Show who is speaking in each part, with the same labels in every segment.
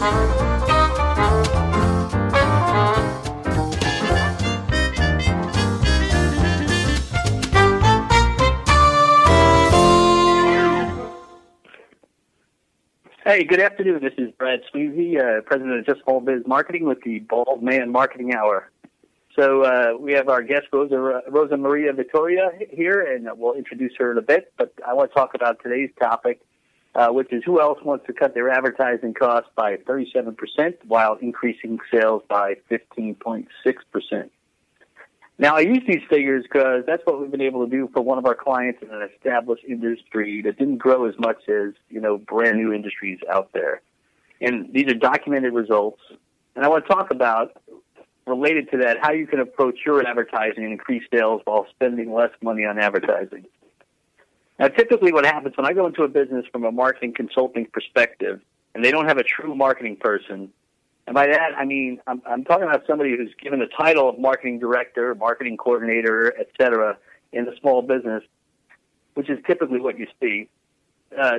Speaker 1: Hey, good afternoon. This is Brad Sweeney, president of Just Small Biz Marketing with the Bald Man Marketing Hour. So we have our guest, Rosa Maria Vittoria, here, and we'll introduce her in a bit. But I want to talk about today's topic, which is who else wants to cut their advertising costs by 37% while increasing sales by 15.6%. Now, I use these figures because that's what we've been able to do for one of our clients in an established industry that didn't grow as much as, brand new industries out there. And these are documented results. And I want to talk about, related to that, how you can approach your advertising and increase sales while spending less money on advertising. Now, typically what happens when I go into a business from a marketing consulting perspective, and they don't have a true marketing person, and by that, I mean, I'm talking about somebody who's given the title of marketing director, marketing coordinator, et cetera, in a small business, which is typically what you see.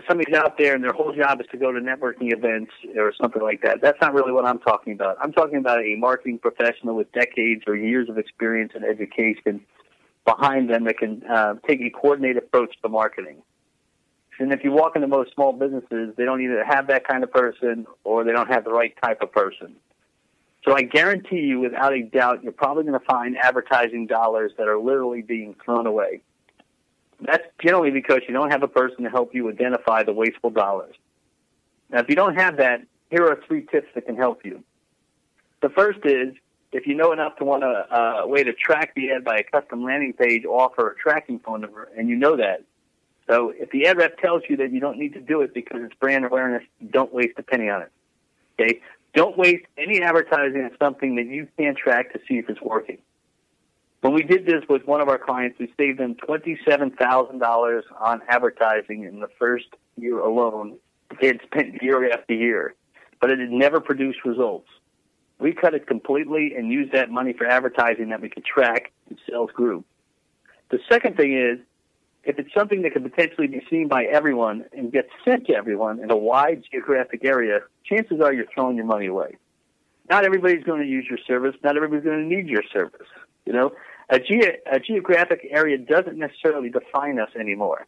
Speaker 1: Somebody's out there and their whole job is to go to networking events or something like that. That's not really what I'm talking about. I'm talking about a marketing professional with decades or years of experience and education behind them that can take a coordinated approach to marketing. And if you walk into most small businesses, they don't either have that kind of person or they don't have the right type of person. So I guarantee you, without a doubt, you're probably going to find advertising dollars that are literally being thrown away. That's generally because you don't have a person to help you identify the wasteful dollars. Now, if you don't have that, here are 3 tips that can help you. The first is, if you know enough to want a way to track the ad by a custom landing page, offer a tracking phone number, and you know that. So if the ad rep tells you that you don't need to do it because it's brand awareness, don't waste a penny on it. Okay? Don't waste any advertising on something that you can't track to see if it's working. When we did this with one of our clients, we saved them $27,000 on advertising in the first year alone. They had spent year after year, but it had never produced results. We cut it completely and used that money for advertising that we could track, and sales grew. The second thing is, if it's something that could potentially be seen by everyone and get sent to everyone in a wide geographic area, chances are you're throwing your money away. Not everybody's going to use your service. Not everybody's going to need your service. A geographic area doesn't necessarily define us anymore.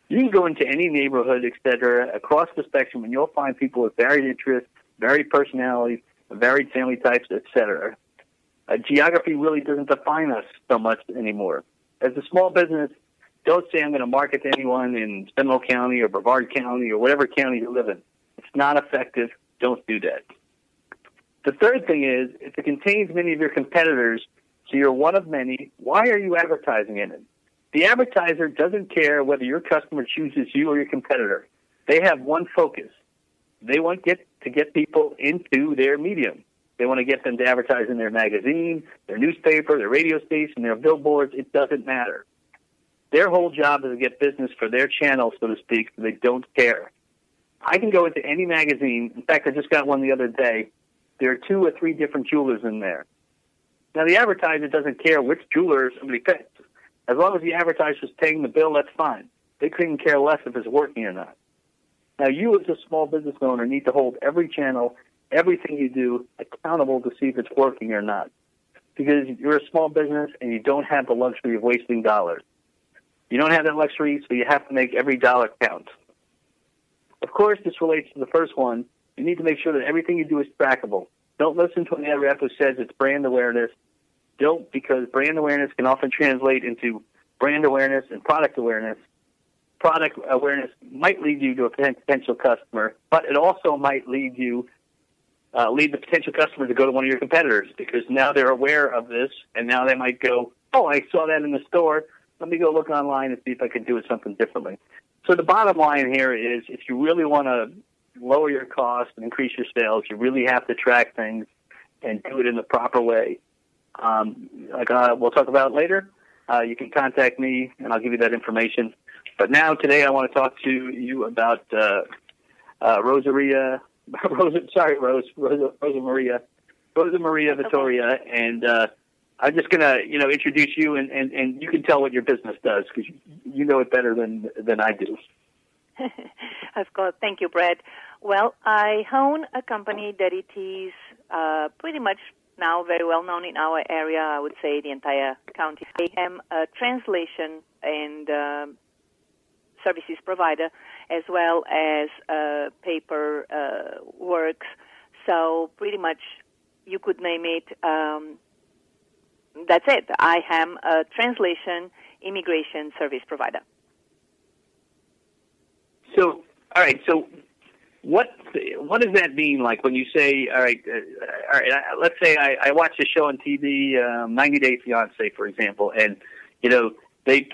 Speaker 1: You can go into any neighborhood, et cetera, across the spectrum, and you'll find people with varied interests, varied personalities, varied family types, et cetera. Geography really doesn't define us so much anymore. As a small business, don't say I'm going to market to anyone in Seminole County or Brevard County or whatever county you live in. It's not effective. Don't do that. The third thing is, if it contains many of your competitors, so you're one of many, why are you advertising in it? The advertiser doesn't care whether your customer chooses you or your competitor. They have one focus. They want to get people into their medium. They want to get them to advertise in their magazine, their newspaper, their radio station, their billboards. It doesn't matter. Their whole job is to get business for their channel, so to speak, so they don't care. I can go into any magazine. In fact, I just got one the other day. There are 2 or 3 different jewelers in there. Now, the advertiser doesn't care which jeweler somebody picks. As long as the advertiser is paying the bill, that's fine. They couldn't care less if it's working or not. Now, you as a small business owner need to hold every channel, everything you do, accountable to see if it's working or not. Because you're a small business and you don't have the luxury of wasting dollars. You don't have that luxury, so you have to make every dollar count. Of course, this relates to the first one. You need to make sure that everything you do is trackable. Don't listen to an ad rep who says it's brand awareness. Don't, because brand awareness can often translate into brand awareness and product awareness. Product awareness might lead you to a potential customer, but it also might lead the potential customer to go to one of your competitors because now they're aware of this, and now they might go, oh, I saw that in the store. Let me go look online and see if I can do it something differently. So the bottom line here is if you really want to lower your costs and increase your sales, you really have to track things and do it in the proper way. We'll talk about later. You can contact me, and I'll give you that information. But now, today, I want to talk to you about Rosa Maria Vittoria, and I'm just going to, introduce you, and you can tell what your business does because you know it better than I do.
Speaker 2: Of course. Thank you, Brad. Well, I own a company that it is pretty much now very well known in our area, I would say the entire county. I am a translation and services provider as well as paper works. So pretty much you could name it. That's it. I am a translation immigration service provider.
Speaker 1: So, all right. So, what does that mean? Like when you say, all right, let's say I watch a show on TV, 90 Day Fiance, for example, and they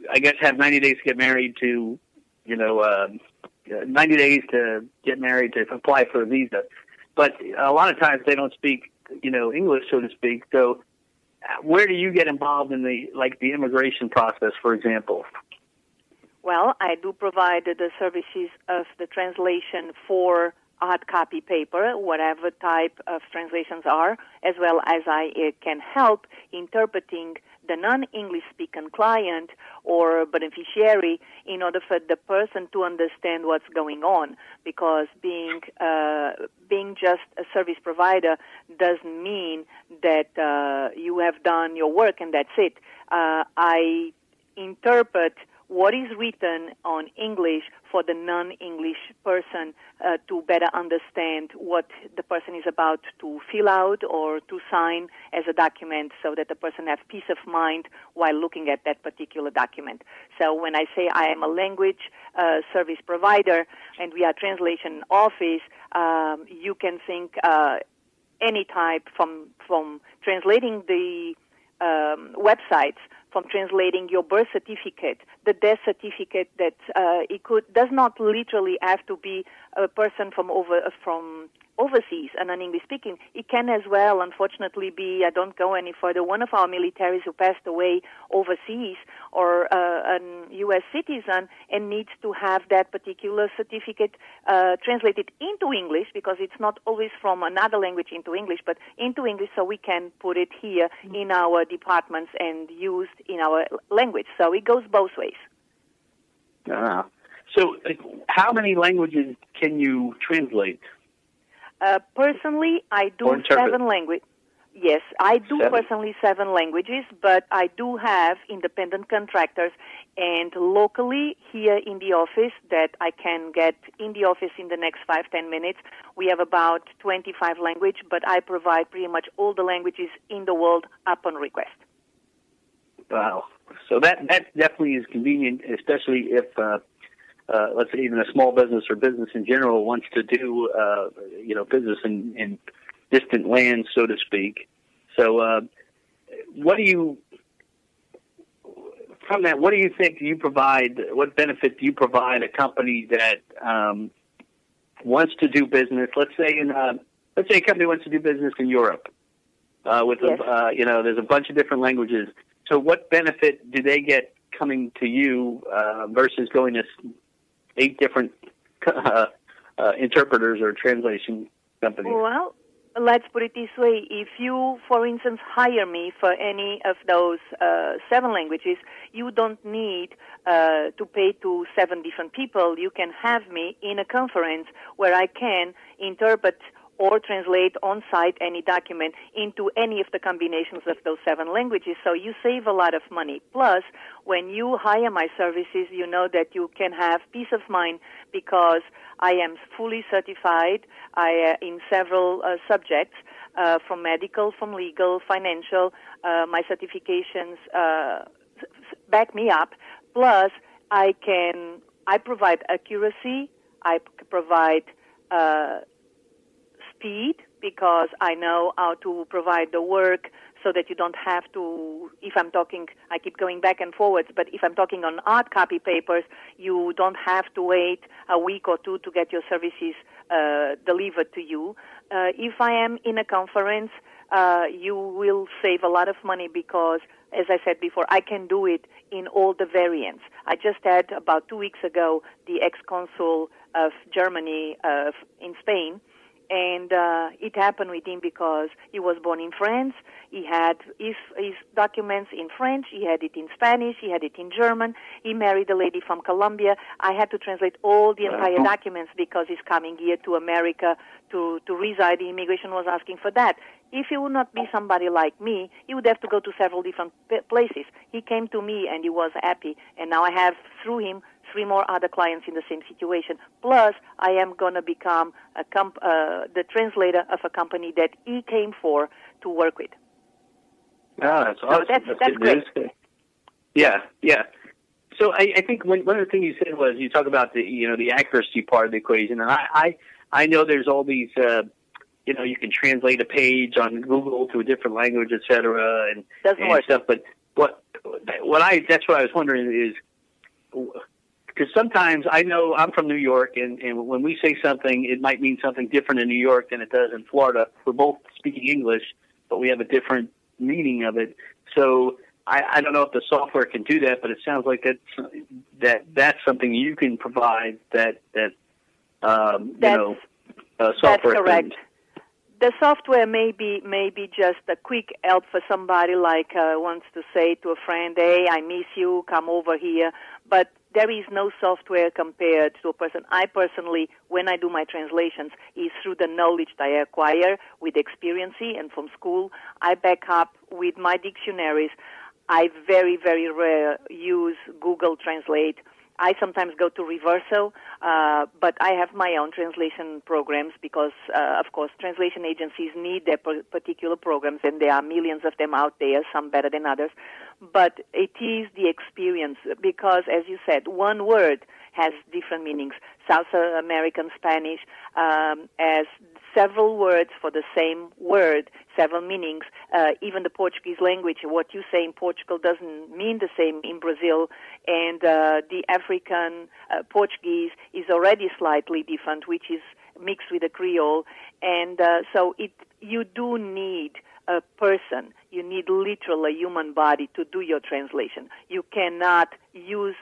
Speaker 1: I guess have 90 days to get married to, 90 days to get married to apply for a visa, but a lot of times they don't speak, English, so to speak. So, where do you get involved in the immigration process, for example?
Speaker 2: Well, I do provide the services of the translation for hard copy paper, whatever type of translations are, as well as I can help interpreting the non-English speaking client or beneficiary in order for the person to understand what's going on. Because being just a service provider doesn't mean that you have done your work and that's it. I interpret what is written on English for the non-English person to better understand what the person is about to fill out or to sign as a document so that the person has peace of mind while looking at that particular document. So when I say I am a language service provider and we are translation office, you can think any type from translating the websites, from translating your birth certificate, the death certificate that does not literally have to be a person from overseas and non-English speaking. It can as well, unfortunately, be, I don't go any further, one of our militaries who passed away overseas or a U.S. citizen and needs to have that particular certificate translated into English, because it's not always from another language into English, but into English so we can put it here in our departments and used in our language. So it goes both ways.
Speaker 1: So how many languages can you translate?
Speaker 2: Personally, I do 7 languages. Yes, I do
Speaker 1: 7.
Speaker 2: Personally 7 languages, but I do have independent contractors and locally here in the office that I can get in the office in the next 5-10 minutes. We have about 25 languages, but I provide pretty much all the languages in the world upon request.
Speaker 1: Wow. So that definitely is convenient, especially if let's say even a small business or business in general wants to do, business in distant lands, so to speak. So, what do you think you provide? What benefit do you provide a company that wants to do business? Let's say a company wants to do business in Europe with
Speaker 2: yes.
Speaker 1: There's a bunch of different languages. So, what benefit do they get coming to you versus going to 8 different interpreters or translation companies?
Speaker 2: Well, let's put it this way. If you, for instance, hire me for any of those 7 languages, you don't need to pay to 7 different people. You can have me in a conference where I can interpret or translate on-site any document into any of the combinations of those 7 languages. So you save a lot of money. Plus, when you hire my services, you know that you can have peace of mind because I am fully certified in several subjects, from medical, from legal, financial. My certifications back me up. Plus, I provide accuracy. I provide speed, because I know how to provide the work so that you don't have to, if I'm talking, I keep going back and forwards, but if I'm talking on hard copy papers, you don't have to wait a week or 2 to get your services delivered to you. If I am in a conference, you will save a lot of money because, as I said before, I can do it in all the variants. I just had, about 2 weeks ago, the ex-consul of Germany in Spain, And it happened with him because he was born in France. He had his documents in French. He had it in Spanish. He had it in German. He married a lady from Colombia. I had to translate all the entire documents because he's coming here to America to reside. The immigration was asking for that. If he would not be somebody like me, he would have to go to several different places. He came to me and he was happy. And now I have, through him, 3 more other clients in the same situation. Plus, I am going to become the translator of a company that he came for to work with.
Speaker 1: Oh, that's awesome.
Speaker 2: So that's great.
Speaker 1: Yeah. So I think one of the things you said was you talk about the accuracy part of the equation, and I know there's all these you can translate a page on Google to a different language, et cetera, and stuff. But that's what I was wondering is, because sometimes I know I'm from New York, and when we say something, it might mean something different in New York than it does in Florida. We're both speaking English, but we have a different meaning of it. So I don't know if the software can do that, but it sounds like that's something you can provide software.
Speaker 2: That's correct. The software may be just a quick help for somebody like wants to say to a friend, "Hey, I miss you, come over here." But there is no software compared to a person. I personally, when I do my translations, is through the knowledge that I acquire with experience and from school. I back up with my dictionaries. I very, very rare use Google Translate. I sometimes go to Reverso, but I have my own translation programs because, of course, translation agencies need their particular programs, and there are millions of them out there, some better than others. But it is the experience because, as you said, one word has different meanings. South American Spanish has several words for the same word, several meanings. Even the Portuguese language, what you say in Portugal doesn't mean the same in Brazil. And the African Portuguese is already slightly different, which is mixed with the Creole. And so you do need a person. You need literally a human body to do your translation. You cannot use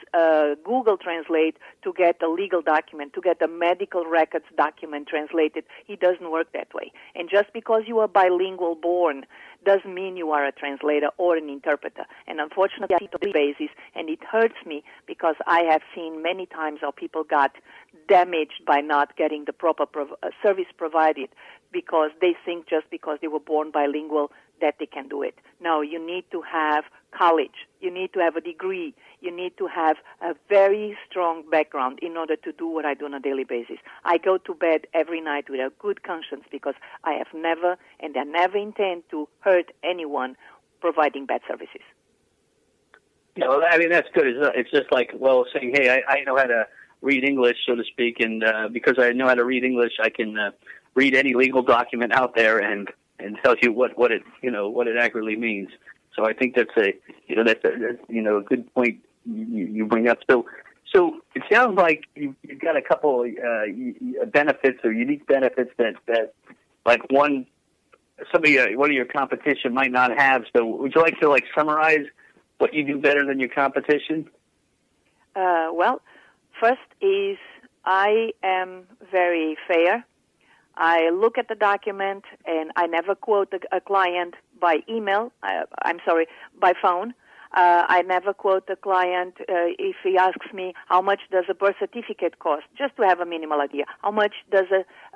Speaker 2: Google Translate to get a legal document, to get a medical records document translated. It doesn't work that way. And just because you are bilingual born doesn't mean you are a translator or an interpreter. And unfortunately, on a daily basis, and it hurts me because I have seen many times how people got damaged by not getting the proper service provided because they think just because they were born bilingual that they can do it. No, you need to have college. You need to have a degree. You need to have a very strong background in order to do what I do on a daily basis. I go to bed every night with a good conscience because I have never, and I never intend to hurt anyone providing bad services.
Speaker 1: Yeah, well, I mean, that's good. It's just like, well, saying, hey, I know how to read English, so to speak, and because I know how to read English, I can read any legal document out there and tell you what it accurately means. So I think that's a good point you bring up. So it sounds like you've got a couple benefits or unique benefits that like one of your competition might not have. So would you like to summarize what you do better than your competition?
Speaker 2: Well, first is I am very fair. I look at the document, and I never quote a client by email. By phone. I never quote a client if he asks me how much does a birth certificate cost, just to have a minimal idea. How much does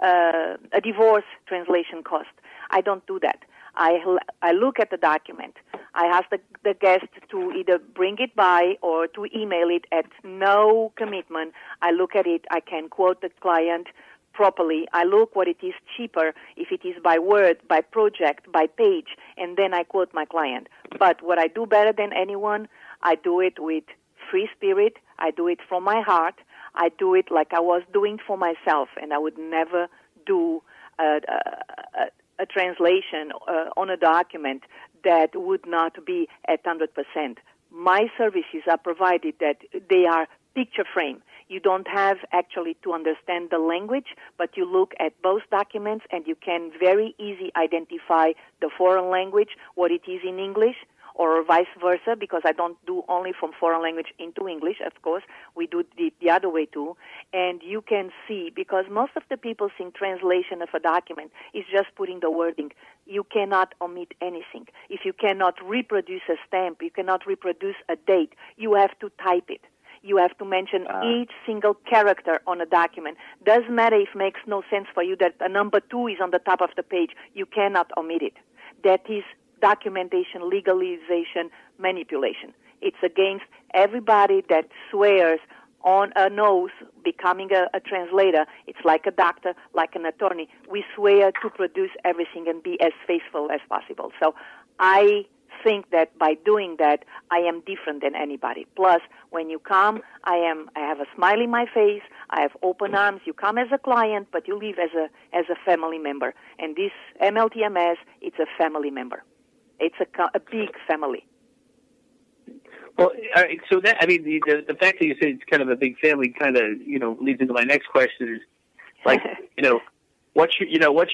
Speaker 2: a divorce translation cost? I don't do that. I look at the document. I ask the guest to either bring it by or to email it at no commitment. I look at it. I can quote the client properly. I look what it is cheaper, if it is by word, by project, by page, and then I quote my client. But what I do better than anyone, I do it with free spirit. I do it from my heart. I do it like I was doing for myself, and I would never do a translation on a document that would not be at 100%. My services are provided that they are picture frame. You don't have actually to understand the language, but you look at both documents and you can very easily identify the foreign language, what it is in English, or vice versa, because I don't do only from foreign language into English, of course. We do the other way too. And you can see, because most of the people think translation of a document is just putting the wording. You cannot omit anything. If you cannot reproduce a stamp, you cannot reproduce a date, you have to type it. You have to mention each single character on a document. Doesn't matter if it makes no sense for you that a number 2 is on the top of the page. You cannot omit it. That is documentation, legalization, manipulation. It's against everybody that swears on an oath becoming a translator. It's like a doctor, like an attorney. We swear to produce everything and be as faithful as possible. So I think that by doing that, I am different than anybody. Plus, when you come, I have a smile in my face, I have open arms. You come as a client, but you leave as a family member. And this MLTMS, it's a family member. It's a big family.
Speaker 1: Well, so that, I mean, the fact that you say it's kind of a big family kind of, leads into my next question is, like, what's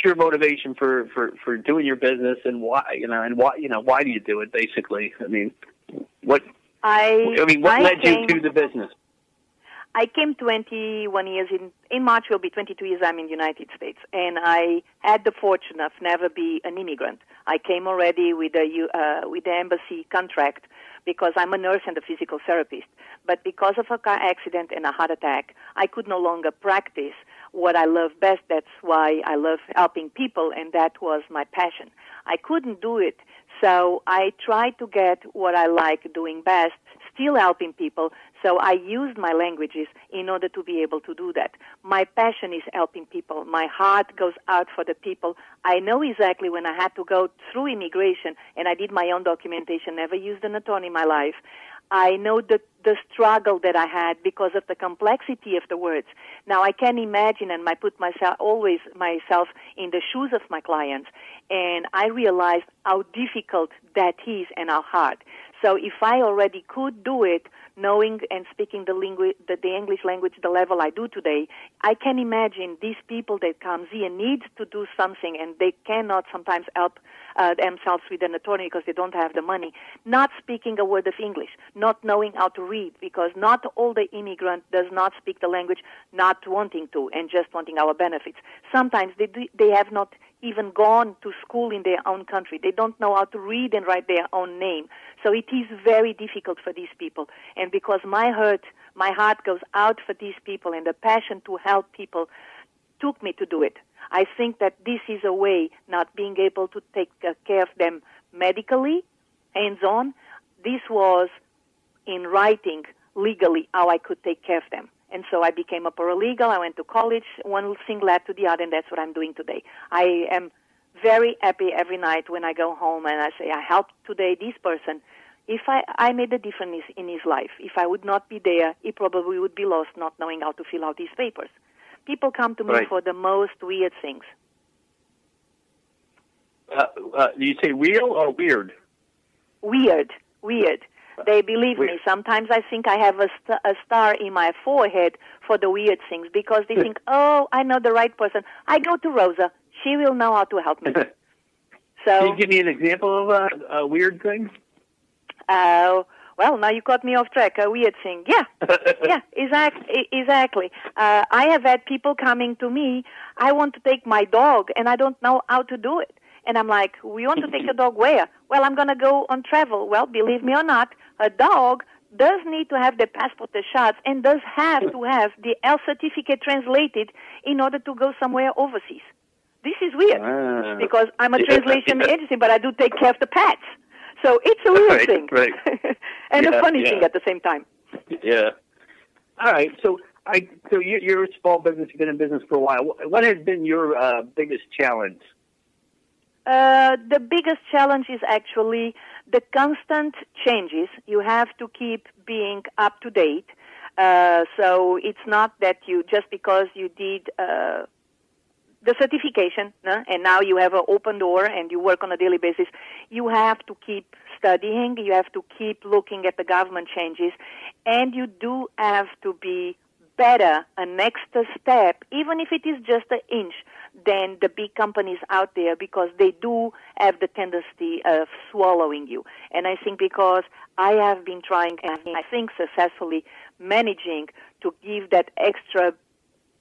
Speaker 1: your motivation for doing your business, and why do you do it, basically? I mean, what led you to the business?
Speaker 2: I came 21 years in March will be 22 years I'm in the United States, and I had the fortune of never be an immigrant. I came already with the embassy contract because I'm a nurse and a physical therapist. But because of a car accident and a heart attack, I could no longer practice what I love best. That's why I love helping people, and that was my passion. I couldn't do it, so I tried to get what I like doing best, still helping people, so I used my languages in order to be able to do that. My passion is helping people. My heart goes out for the people. I know exactly when I had to go through immigration, and I did my own documentation, never used an attorney in my life. I know the struggle that I had because of the complexity of the words. Now I can imagine, and I put always myself in the shoes of my clients, and I realized how difficult that is and how hard. So if I already could do it, knowing and speaking the English language the level I do today, I can imagine these people that come here need to do something, and they cannot sometimes help themselves with an attorney because they don't have the money, not speaking a word of English, not knowing how to read, because not all the immigrant does not speak the language, not wanting to and just wanting our benefits. Sometimes they have not even gone to school in their own country. They don't know how to read and write their own name. So it is very difficult for these people. And because my heart goes out for these people, and the passion to help people took me to do it. I think that this is a way, not being able to take care of them medically, hands-on. This was in writing legally how I could take care of them. And so I became a paralegal. I went to college. One thing led to the other, and that's what I'm doing today. I am very happy every night when I go home and I say, I helped today this person. If I made a difference in his life, if I would not be there, he probably would be lost not knowing how to fill out his papers. People come to me for the most weird things.
Speaker 1: Do you say real or weird?
Speaker 2: Weird. They believe me. Sometimes I think I have a star in my forehead for the weird things because they think, oh, I know the right person. I go to Rosa. She will know how to help me. So,
Speaker 1: can you give me an example of a weird thing?
Speaker 2: Well, now you caught me off track. A weird thing. Yeah, exactly. I have had people coming to me, I want to take my dog, and I don't know how to do it. And I'm like, we want to take a dog where? Well, I'm going to go on travel. Well, believe me or not, a dog does need to have the passport, the shots, and does have to have the health certificate translated in order to go somewhere overseas. This is weird because I'm a translation agency, but I do take care of the pets. So it's a weird thing.
Speaker 1: Right.
Speaker 2: And a funny thing at the same time.
Speaker 1: Yeah. All right. So you're a small business. You've been in business for a while. What has been your biggest challenge?
Speaker 2: The biggest challenge is actually the constant changes. You have to keep being up to date. So it's not that you, just because you did the certification, and now you have an open door and you work on a daily basis, you have to keep studying, you have to keep looking at the government changes, and you do have to be better, an extra step, even if it is just an inch, than the big companies out there, because they do have the tendency of swallowing you. And I think because I have been trying, and I think successfully, managing to give that extra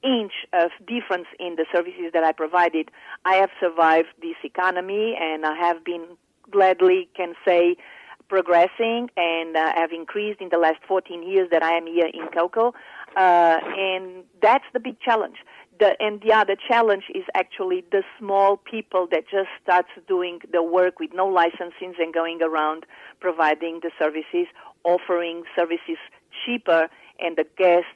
Speaker 2: inch of difference in the services that I provided, I have survived this economy, and I have been, gladly can say, progressing, and have increased in the last 14 years that I am here in Cocoa. And that's the big challenge. And the other challenge is actually the small people that just starts doing the work with no licensing and going around providing the services, offering services cheaper, and the guest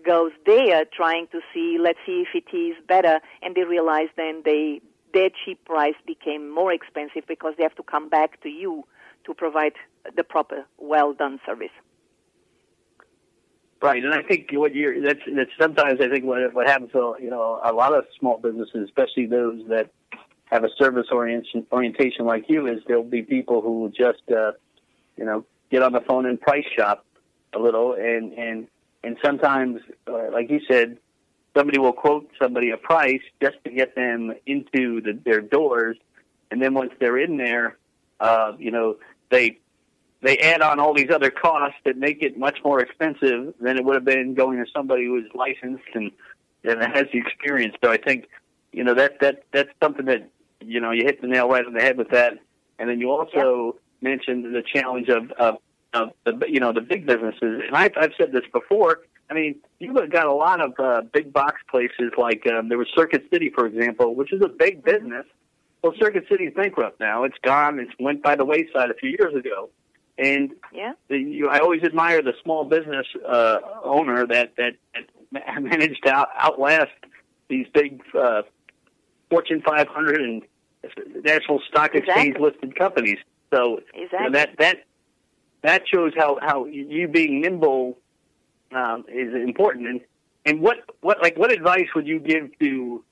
Speaker 2: goes there trying to see, let's see if it is better, and they realize then their cheap price became more expensive because they have to come back to you to provide the proper, well-done service.
Speaker 1: Right, and I think that's sometimes I think what happens to a lot of small businesses, especially those that have a service orientation like you, is there'll be people who will just get on the phone and price shop a little, and sometimes like you said, somebody will quote somebody a price just to get them into their doors, and then once they're in there, they add on all these other costs that make it much more expensive than it would have been going to somebody who is licensed and has the experience. So I think, that's something that, you hit the nail right on the head with that. And then you also mentioned the challenge of the big businesses. And I've said this before. I mean, you've got a lot of big box places like there was Circuit City, for example, which is a big business. Well, Circuit City is bankrupt now. It's gone. It went by the wayside a few years ago. And I always admire the small business owner that managed to outlast these big Fortune 500 and National Stock Exchange listed companies. So that shows how you being nimble is important. And what advice would you give to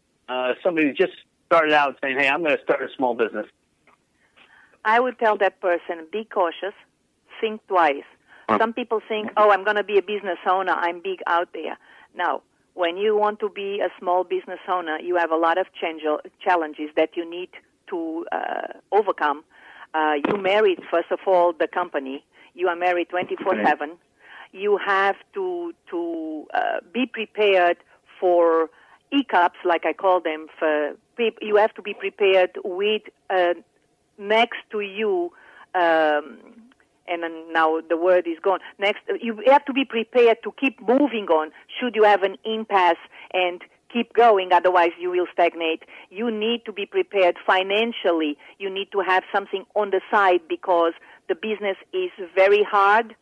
Speaker 1: somebody who just started out saying, "Hey, I'm going to start a small business"?
Speaker 2: I would tell that person, be cautious. Think twice. Some people think, I'm going to be a business owner. I'm big out there. Now, when you want to be a small business owner, you have a lot of challenges that you need to overcome. You married, first of all, the company. You are married 24/7. You have to be prepared for hiccups, like I call them. For people, you have to be prepared with next to you. And now the word is gone. Next, you have to be prepared to keep moving on should you have an impasse and keep going, otherwise you will stagnate. You need to be prepared financially. You need to have something on the side because the business is very hard.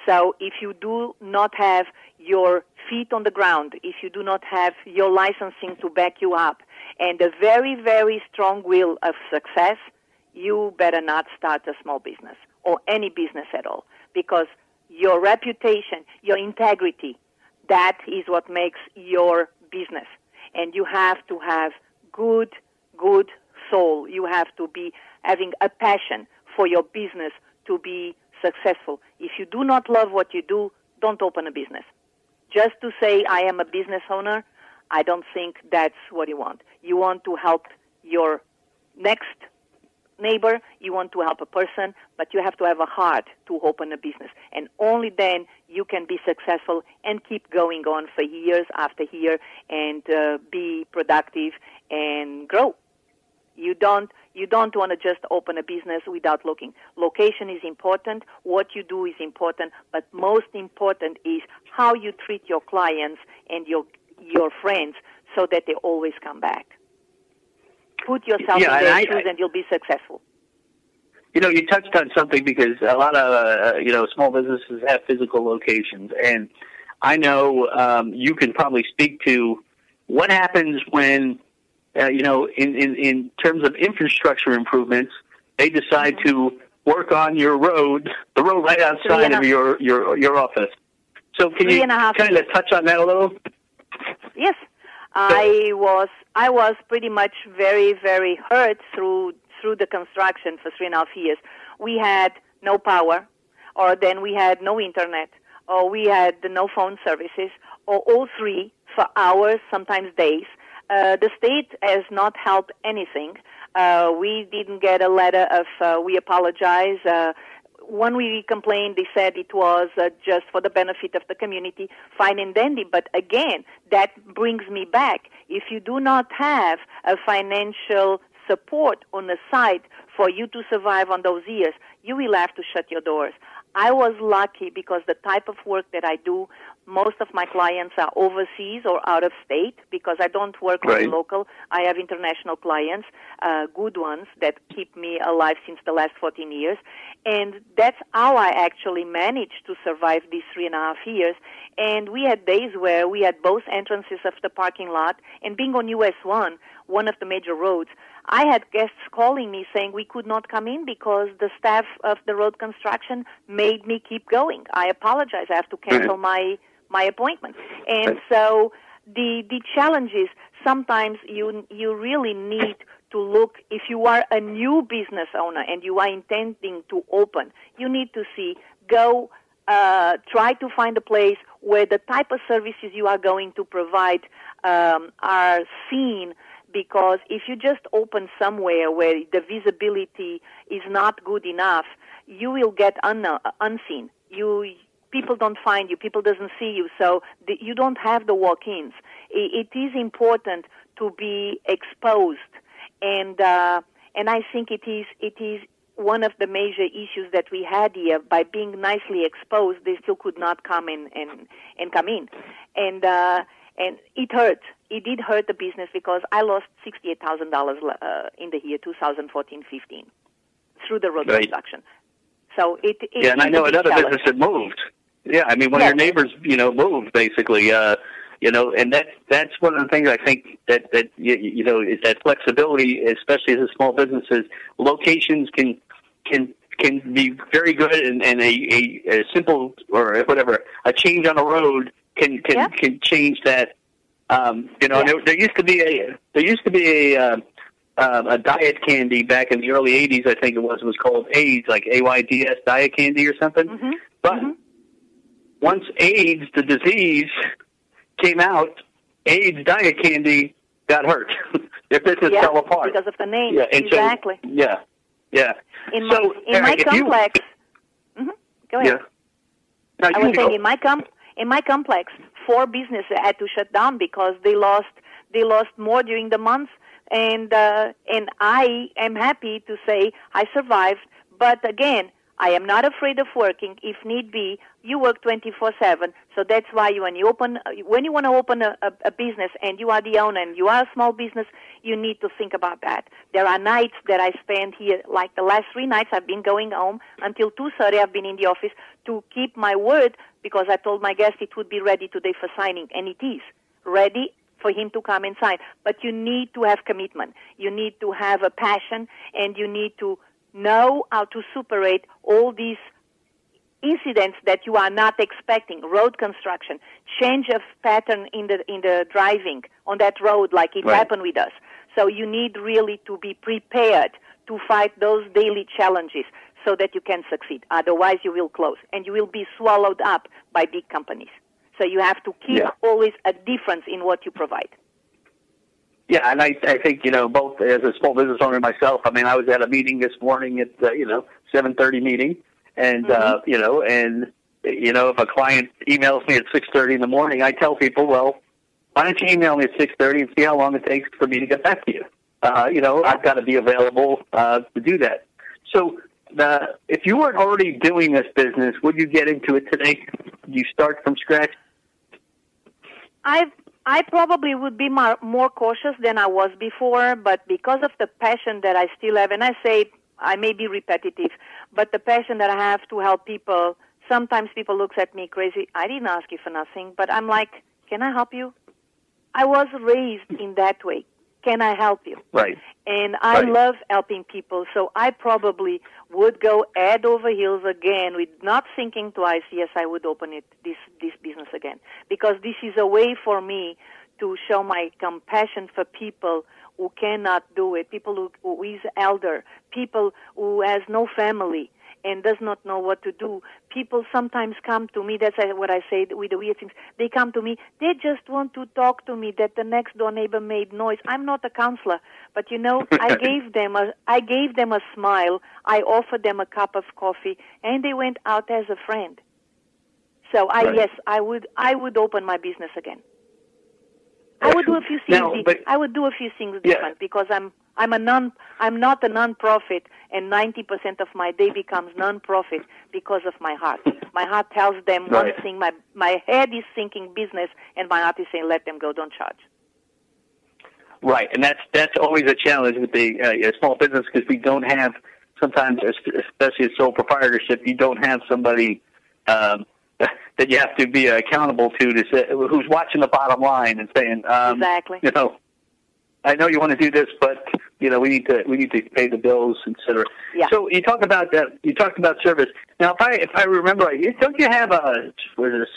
Speaker 2: So if you do not have your feet on the ground, if you do not have your licensing to back you up, and a very, very strong will of success, you better not start a small business or any business at all, because your reputation, your integrity, that is what makes your business. And you have to have good soul. You have to be having a passion for your business to be successful. If you do not love what you do, don't open a business. Just to say, I am a business owner, I don't think that's what you want. You want to help your next neighbor, you want to help a person, but you have to have a heart to open a business. And only then you can be successful and keep going on for years after year and be productive and grow. You don't want to just open a business without looking. Location is important, what you do is important, but most important is how you treat your clients and your friends so that they always come back. Put yourself in their shoes and you'll be successful.
Speaker 1: You touched on something because a lot of, small businesses have physical locations. And I know you can probably speak to what happens when, in terms of infrastructure improvements, they decide to work on the road right outside of your office. So can you kind of touch on that a little?
Speaker 2: Yes. I was pretty much very, very hurt through the construction for 3.5 years. We had no power, or then we had no internet, or we had no phone services, or all three for hours, sometimes days. The state has not helped anything. We didn't get a letter of we apologize. When we complained, they said it was just for the benefit of the community, fine and dandy. But again, that brings me back. If you do not have a financial support on the side for you to survive on those years, you will have to shut your doors. I was lucky because the type of work that I do, most of my clients are overseas or out of state because I don't work only local. I have international clients, good ones that keep me alive since the last 14 years. And that's how I actually managed to survive these 3.5 years. And we had days where we had both entrances of the parking lot, and being on US 1, one of the major roads, I had guests calling me saying we could not come in because the staff of the road construction made me keep going. I apologize. I have to cancel my appointment. And so the challenge is sometimes you really need to look, if you are a new business owner and you are intending to open, you need to try to find a place where the type of services you are going to provide are seen. Because if you just open somewhere where the visibility is not good enough, you will get unseen. People don't find you. People doesn't see you. So you don't have the walk-ins. It is important to be exposed, and I think it is one of the major issues that we had here. By being nicely exposed, they still could not come in and come in, and it hurt. It did hurt the business because I lost $68,000 in the year 2014-15 through the road construction. So it
Speaker 1: and I know another business that moved. Yeah, I mean, one of your neighbors, moved basically. And that's one of the things I think that is that flexibility, especially as a small businesses. Locations can be very good, and a simple or whatever a change on a road can change that. There used to be a diet candy back in the early '80s. I think it was called AIDS, like AIDS diet candy or something. Mm-hmm. But once AIDS, the disease, came out, AIDS diet candy got hurt. Their business fell apart
Speaker 2: because of the name.
Speaker 1: Yeah,
Speaker 2: exactly. In my complex. Go ahead.
Speaker 1: Yeah.
Speaker 2: I was saying in my complex, 4 businesses had to shut down because they lost more during the month, and I am happy to say I survived. But again, I am not afraid of working. If need be, you work 24/7. So that's why when you want to open a business and you are the owner and you are a small business, you need to think about that. There are nights that I spend here, like the last 3 nights I've been going home until 2:30. I've been in the office to keep my word because I told my guest it would be ready today for signing, and it is ready for him to come and sign. But you need to have commitment. You need to have a passion, and you need to know how to superate all these incidents that you are not expecting. Road construction, change of pattern in the driving on that road, like it happened with us. So you need really to be prepared to fight those daily challenges so that you can succeed. Otherwise, you will close and you will be swallowed up by big companies. So you have to keep always a difference in what you provide.
Speaker 1: Yeah, and I think, both as a small business owner myself, I mean, I was at a meeting this morning at, 7:30 meeting, and, if a client emails me at 6:30 in the morning, I tell people, well, why don't you email me at 6:30 and see how long it takes for me to get back to you? I've got to be available to do that. So if you weren't already doing this business, would you get into it today? Would you start from scratch?
Speaker 2: I probably would be more cautious than I was before, but because of the passion that I still have, and I say I may be repetitive, but the passion that I have to help people, sometimes people look at me crazy. I didn't ask you for nothing, but I'm like, can I help you? I was raised in that way. Can I help you?
Speaker 1: Right.
Speaker 2: And I love helping people, so I probably would go head over heels again with not thinking twice. Yes, I would open this business again, because this is a way for me to show my compassion for people who cannot do it, people who is elder, people who has no family. and does not know what to do. People sometimes come to me, that's what I say with the weird things. They come to me, they just want to talk to me that the next door neighbor made noise. I'm not a counselor, but I gave them a smile. I offered them a cup of coffee, and they went out as a friend. So yes, I would open my business again. I would do a few things. I would do a few things different because I'm not a non-profit, and 90% of my day becomes non-profit because of my heart. My heart tells them one thing. My head is thinking business, and my heart is saying, let them go, don't charge.
Speaker 1: Right, and that's always a challenge with the small business because we don't have sometimes, especially a sole proprietorship, you don't have somebody that you have to be accountable to say, who's watching the bottom line and saying,
Speaker 2: exactly.
Speaker 1: I know you want to do this, but we need to pay the bills, etc.
Speaker 2: Yeah.
Speaker 1: So you talked about that. You talked about service. Now, if I remember right, don't you have a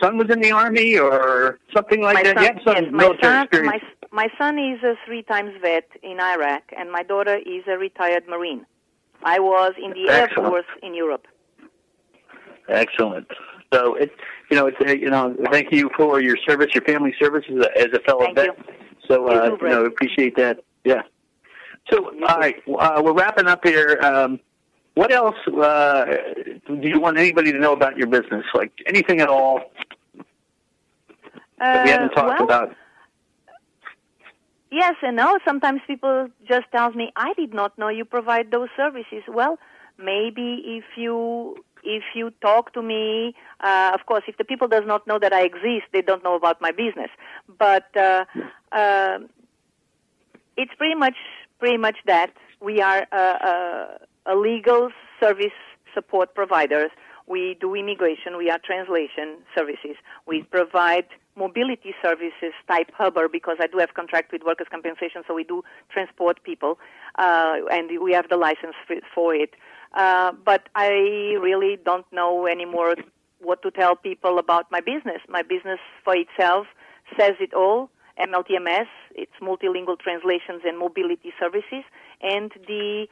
Speaker 1: son was in the Army or something like that?
Speaker 2: Son,
Speaker 1: you have some military experience.
Speaker 2: My son is a 3-time vet in Iraq, and my daughter is a retired Marine. I was in the Air Force in Europe.
Speaker 1: Excellent. So thank you for your service, your family service as a fellow vet. So appreciate that. Yeah. So all right, we're wrapping up here. What else do you want anybody to know about your business? Like anything at all that we haven't talked about?
Speaker 2: Yes and no. Sometimes people just tell me, I did not know you provide those services. Well, maybe if you talk to me, of course, if the people does not know that I exist, they don't know about my business. But it's pretty much that we are a legal service support providers. We do immigration. We are translation services. We provide mobility services type hubber because I do have contract with workers' compensation, so we do transport people, and we have the license for it. But I really don't know anymore what to tell people about my business. My business for itself says it all. MLTMS, it's multilingual translations and mobility services, and the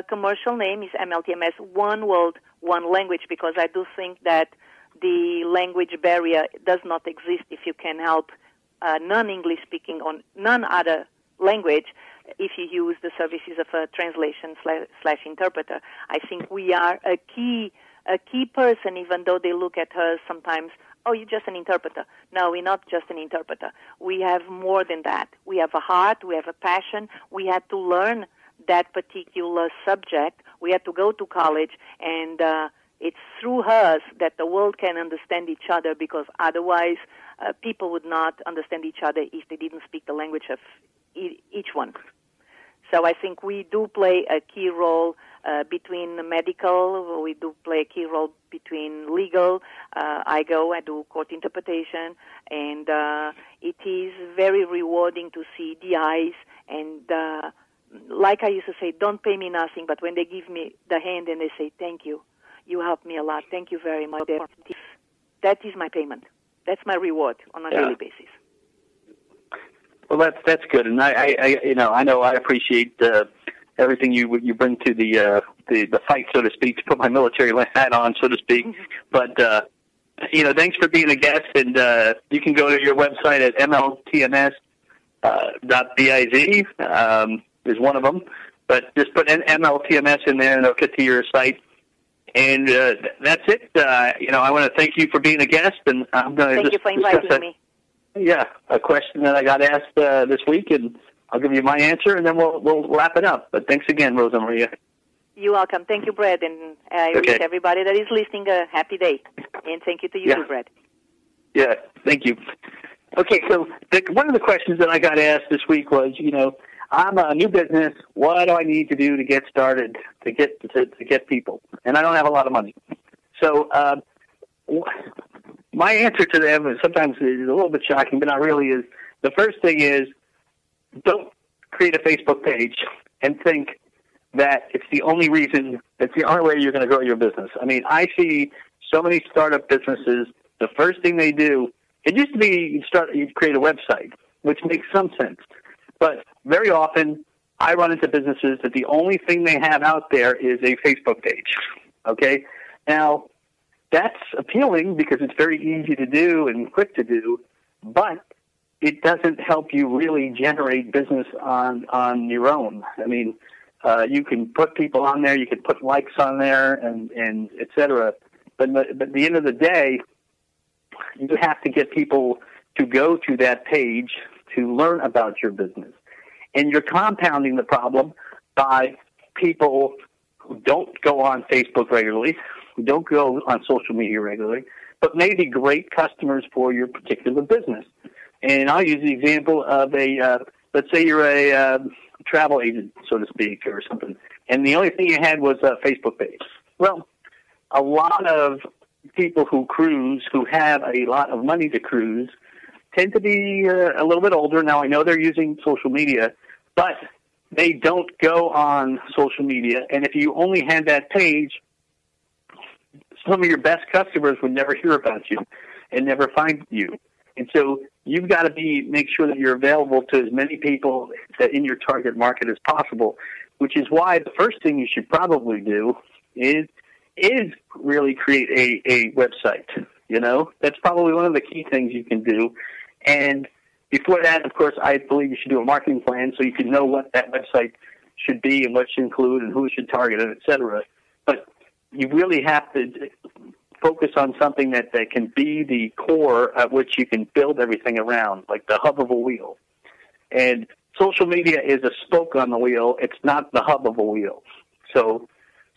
Speaker 2: commercial name is MLTMS, one world, one language, because I do think that the language barrier does not exist if you can help non-English speaking on none other language if you use the services of a translation slash interpreter. I think we are a key person, even though they look at us sometimes, oh, you're just an interpreter. No, we're not just an interpreter. We have more than that. We have a heart, we have a passion. We had to learn that particular subject. We had to go to college, and it's through us that the world can understand each other, because otherwise people would not understand each other if they didn't speak the language of each one. So I think we do play a key role between medical, we do play a key role between legal. I do court interpretation, and it is very rewarding to see the eyes, and like I used to say, don't pay me nothing, but when they give me the hand and they say, thank you, you helped me a lot, thank you very much, that is my payment. That's my reward on a daily basis.
Speaker 1: Well, that's good, and I know I appreciate everything you bring to the fight, so to speak, to put my military hat on, so to speak. But thanks for being a guest, and you can go to your website at mltms.biz is one of them. But just put MLTMS in there, and it'll get to your site. And that's it. I want to thank you for being a guest, and I'm going to
Speaker 2: thank you for inviting me.
Speaker 1: Yeah, a question that I got asked this week, and I'll give you my answer, and then we'll wrap it up. But thanks again, Rosa Maria.
Speaker 2: You're welcome. Thank you, Brad, and I wish everybody that is listening a happy day. And thank you to you too, Brad.
Speaker 1: Yeah, thank you. Okay, so one of the questions that I got asked this week was, I'm a new business. What do I need to do to get started, to get people? And I don't have a lot of money. So my answer to them is sometimes is a little bit shocking, but not really, is the first thing is don't create a Facebook page and think that it's the only way you're going to grow your business. I mean, I see so many startup businesses, the first thing they do, it used to be you create a website, which makes some sense. But very often I run into businesses that the only thing they have out there is a Facebook page, okay? Now, that's appealing because it's very easy to do and quick to do, but it doesn't help you really generate business on your own. I mean, you can put people on there, you can put likes on there, and et cetera. But at the end of the day, you have to get people to go to that page to learn about your business. And you're compounding the problem by people who don't go on Facebook regularly, who don't go on social media regularly, but may be great customers for your particular business. And I'll use the example of let's say you're a travel agent, so to speak, or something, and the only thing you had was a Facebook page. Well, a lot of people who cruise, who have a lot of money to cruise, tend to be a little bit older. Now, I know they're using social media, but they don't go on social media. And if you only had that page, some of your best customers would never hear about you and never find you. And so you've got to make sure that you're available to as many people that in your target market as possible, which is why the first thing you should probably do is really create a website. You know, that's probably one of the key things you can do. And before that, of course, I believe you should do a marketing plan so you can know what that website should be and what it should include and who it should target, et cetera. But you really have to focus on something that can be the core at which you can build everything around, like the hub of a wheel. And social media is a spoke on the wheel. It's not the hub of a wheel. So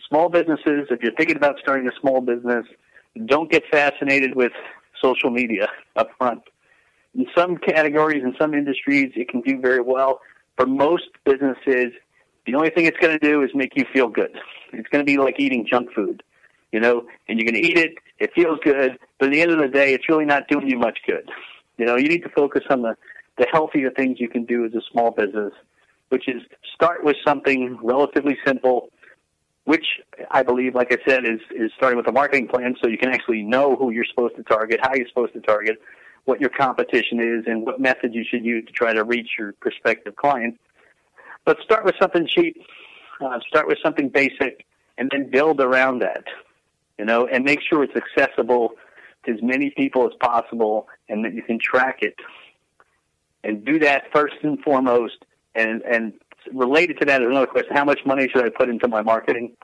Speaker 1: small businesses, if you're thinking about starting a small business, don't get fascinated with social media up front. In some categories, in some industries, it can do very well. For most businesses, the only thing it's going to do is make you feel good. It's going to be like eating junk food, you know, and you're going to eat it, it feels good, but at the end of the day, it's really not doing you much good. You know, you need to focus on the healthier things you can do as a small business, which is start with something relatively simple, which I believe, like I said, is starting with a marketing plan so you can actually know who you're supposed to target, how you're supposed to target, what your competition is, and what method you should use to try to reach your prospective clients. But start with something cheap, start with something basic, and then build around that, you know, and make sure it's accessible to as many people as possible and that you can track it. And do that first and foremost. And related to that is another question: how much money should I put into my marketing?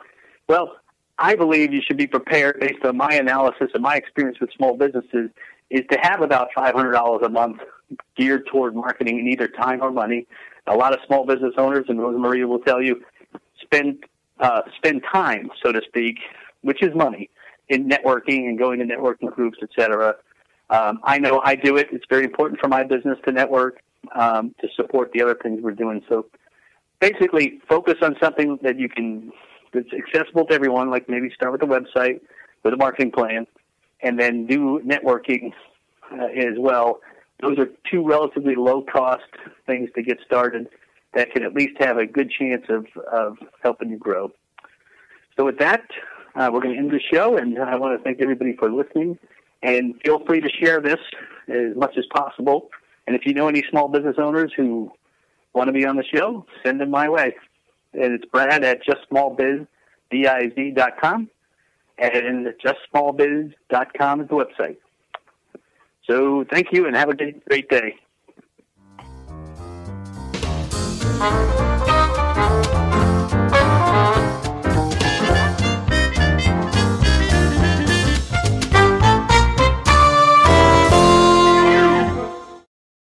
Speaker 1: Well, I believe you should be prepared, based on my analysis and my experience with small businesses, is to have about $500 a month geared toward marketing in either time or money. A lot of small business owners, and Rosa Maria will tell you, spend time, so to speak, which is money, in networking and going to networking groups, et cetera. I know I do it. It's very important for my business to network, to support the other things we're doing. So basically focus on something that that's accessible to everyone, like maybe start with a website with a marketing plan, and then do networking as well. Those are two relatively low-cost things to get started that can at least have a good chance of helping you grow. So with that, we're going to end the show, and I want to thank everybody for listening. And feel free to share this as much as possible. And if you know any small business owners who want to be on the show, send them my way. And it's Brad at justsmallbiz.com. And justsmallbiz.com is the website. So thank you, and have a great day.